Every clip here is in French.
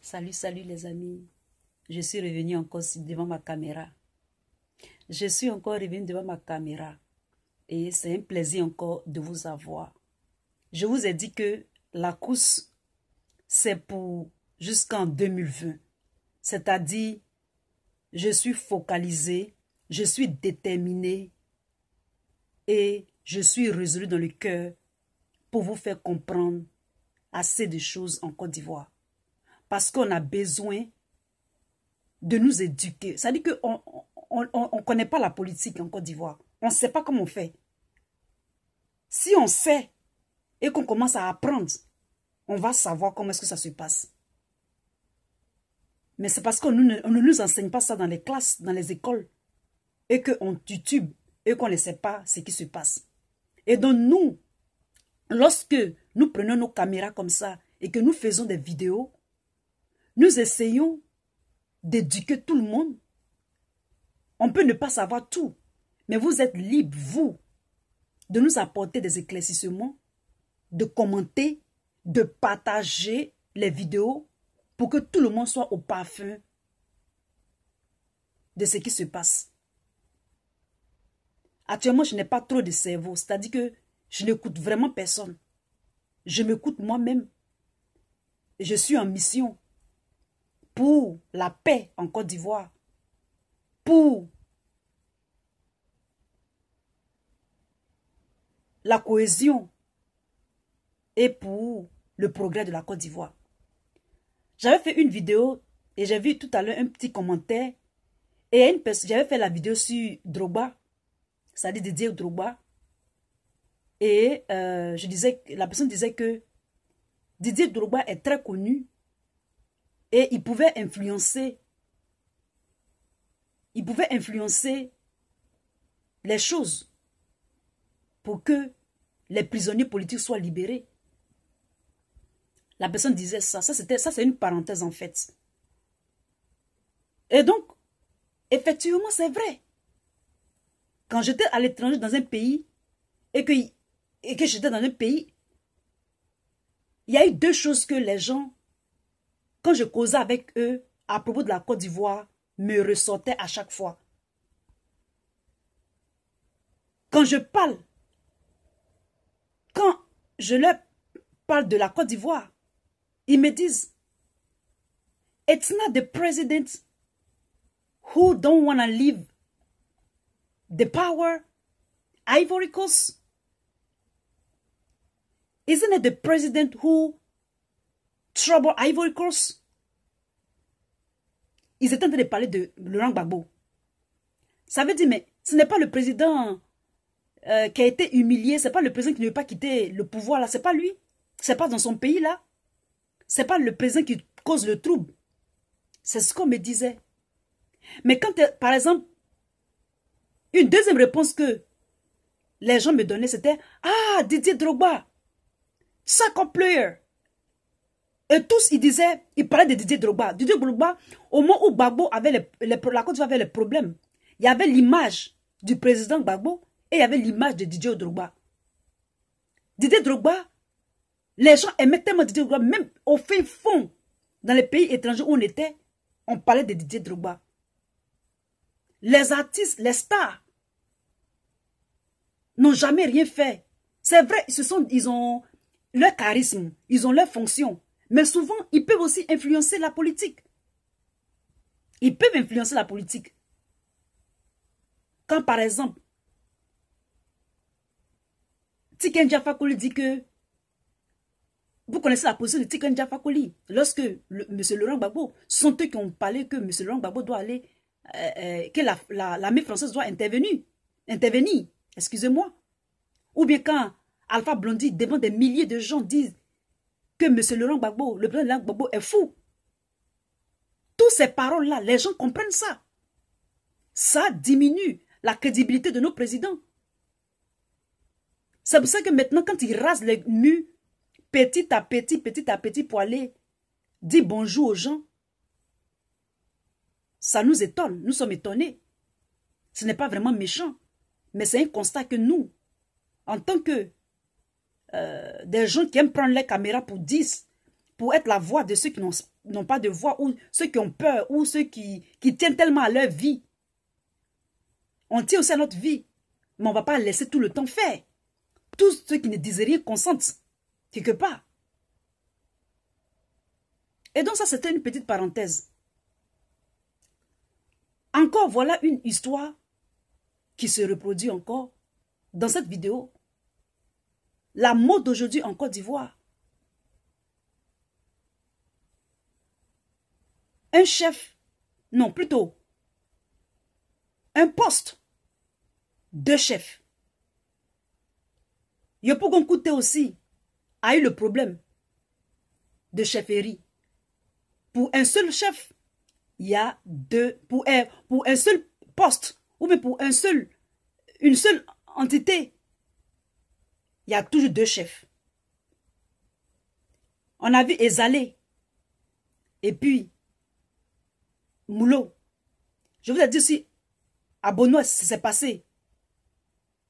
Salut, salut les amis. Je suis revenue encore devant ma caméra. Je suis encore revenue devant ma caméra. Et c'est un plaisir encore de vous avoir. Je vous ai dit que la course, c'est pour jusqu'en 2020. C'est-à-dire, je suis focalisée, je suis déterminée et je suis résolue dans le cœur pour vous faire comprendre assez de choses en Côte d'Ivoire. Parce qu'on a besoin de nous éduquer. C'est-à-dire qu'on ne connaît pas la politique en Côte d'Ivoire. On ne sait pas comment on fait. Si on sait et qu'on commence à apprendre, on va savoir comment est-ce que ça se passe. Mais c'est parce qu'on ne nous enseigne pas ça dans les classes, dans les écoles, et qu'on titube, et qu'on ne sait pas ce qui se passe. Et donc nous, lorsque nous prenons nos caméras comme ça, et que nous faisons des vidéos, nous essayons d'éduquer tout le monde. On peut ne pas savoir tout, mais vous êtes libre, vous, de nous apporter des éclaircissements, de commenter, de partager les vidéos pour que tout le monde soit au parfum de ce qui se passe. Actuellement, je n'ai pas trop de cerveau, c'est-à-dire que je n'écoute vraiment personne. Je m'écoute moi-même. Je suis en mission pour la paix en Côte d'Ivoire, pour la cohésion et pour le progrès de la Côte d'Ivoire. J'avais fait une vidéo et j'ai vu tout à l'heure un petit commentaire et j'avais fait la vidéo sur Drogba, c'est-à-dire Didier Drogba, et la personne disait que Didier Drogba est très connu et il pouvait influencer les choses pour que les prisonniers politiques soient libérés. La personne disait ça. Ça, c'est une parenthèse en fait. Et donc, effectivement, c'est vrai. Quand j'étais à l'étranger dans un pays et que j'étais dans un pays, il y a eu deux choses que les gens, quand je causais avec eux à propos de la Côte d'Ivoire, me ressortaient à chaque fois. Quand je leur parle de la Côte d'Ivoire, ils me disent, it's not the president who don't want to leave the power, Ivory Coast. Isn't it the president who trouble Ivory Coast? Ils étaient en train de parler de Laurent Gbagbo. Ça veut dire, mais ce n'est pas le président qui a été humilié, ce n'est pas le président qui ne veut pas quitter le pouvoir là, ce n'est pas lui. Ce n'est pas dans son pays là. Ce n'est pas le président qui cause le trouble. C'est ce qu'on me disait. Mais quand, par exemple, une deuxième réponse que les gens me donnaient, c'était « Ah, Didier Drogba, soccer player ». Et tous, ils parlaient de Didier Drogba. Didier Drogba, au moment où Gbagbo avait la Côte d'Ivoire avait les problèmes, il y avait l'image du président Gbagbo et il y avait l'image de Didier Drogba. Didier Drogba, les gens aimaient tellement Didier Drogba, même au fin fond, dans les pays étrangers où on était, on parlait de Didier Drogba. Les artistes, les stars, n'ont jamais rien fait. C'est vrai, ils ont leur charisme, ils ont leur fonction. Mais souvent, ils peuvent aussi influencer la politique. Ils peuvent influencer la politique. Quand, par exemple, Tiken Jah Fakoly dit que vous connaissez la position de Tiken Jah Fakoly. Lorsque M. Laurent Gbagbo, ce sont eux qui ont parlé que M. Laurent Gbagbo doit aller, que l'armée française doit intervenir. Excusez-moi. Ou bien quand Alpha Blondy, devant des milliers de gens, disent que M. Laurent Gbagbo, le président Laurent Gbagbo est fou. Toutes ces paroles-là, les gens comprennent ça. Ça diminue la crédibilité de nos présidents. C'est pour ça que maintenant, quand ils rasent les murs, petit à petit, pour aller dire bonjour aux gens, ça nous étonne. Nous sommes étonnés. Ce n'est pas vraiment méchant, mais c'est un constat que nous, en tant que des gens qui aiment prendre les caméras pour pour être la voix de ceux qui n'ont pas de voix, ou ceux qui ont peur, ou ceux qui tiennent tellement à leur vie. On tient aussi à notre vie, mais on ne va pas laisser tout le temps faire. Tous ceux qui ne disent rien consentent, quelque part. Et donc ça, c'était une petite parenthèse. Encore, voilà une histoire qui se reproduit encore dans cette vidéo. La mode d'aujourd'hui en Côte d'Ivoire. Un chef, non plutôt, un poste de chef. Yopougon Kouté aussi a eu le problème de chefferie. Pour un seul chef, il y a deux, pour un seul poste, ou bien pour une seule entité, il y a toujours deux chefs. On a vu Ezalé, et puis Moulot. Je vous ai dit aussi, à Bonois, ce qui s'est passé.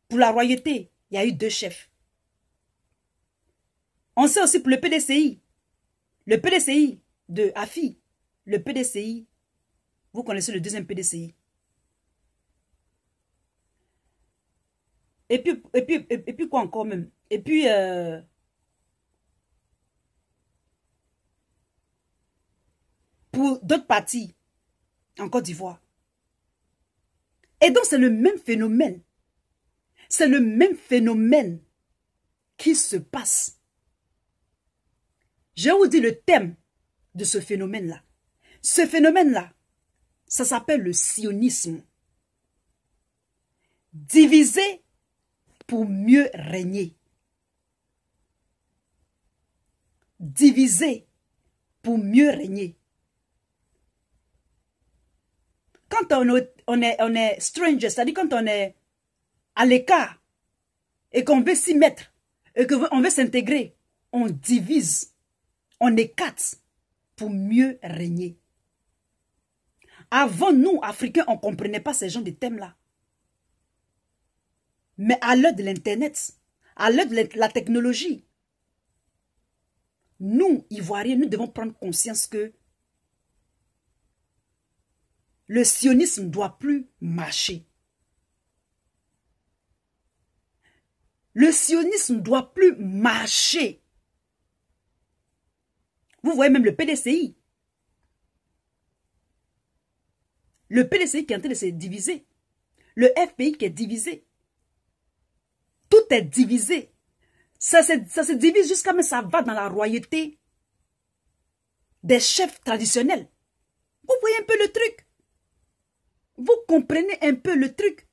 Pour la royauté, il y a eu deux chefs. On sait aussi pour le PDCI de Afi, le PDCI, vous connaissez le deuxième PDCI. Et puis quoi encore même? Et puis, pour d'autres partis en Côte d'Ivoire. Et donc, c'est le même phénomène. C'est le même phénomène qui se passe. Je vous dis le thème de ce phénomène-là. Ce phénomène-là, ça s'appelle le sionisme. Diviser pour mieux régner. Diviser pour mieux régner. Quand on est stranger, c'est-à-dire quand on est à l'écart et qu'on veut s'y mettre et qu'on veut s'intégrer, on divise, on écarte pour mieux régner. Avant, nous, Africains, on ne comprenait pas ces genres de thèmes-là. Mais à l'heure de l'Internet, à l'heure de la technologie, nous, Ivoiriens, nous devons prendre conscience que le sionisme ne doit plus marcher. Le sionisme ne doit plus marcher. Vous voyez même le PDCI. Le PDCI qui est en train de se diviser. Le FPI qui est divisé. Tout est divisé. Ça se divise jusqu'à même ça va dans la royauté des chefs traditionnels. Vous voyez un peu le truc? Vous comprenez un peu le truc?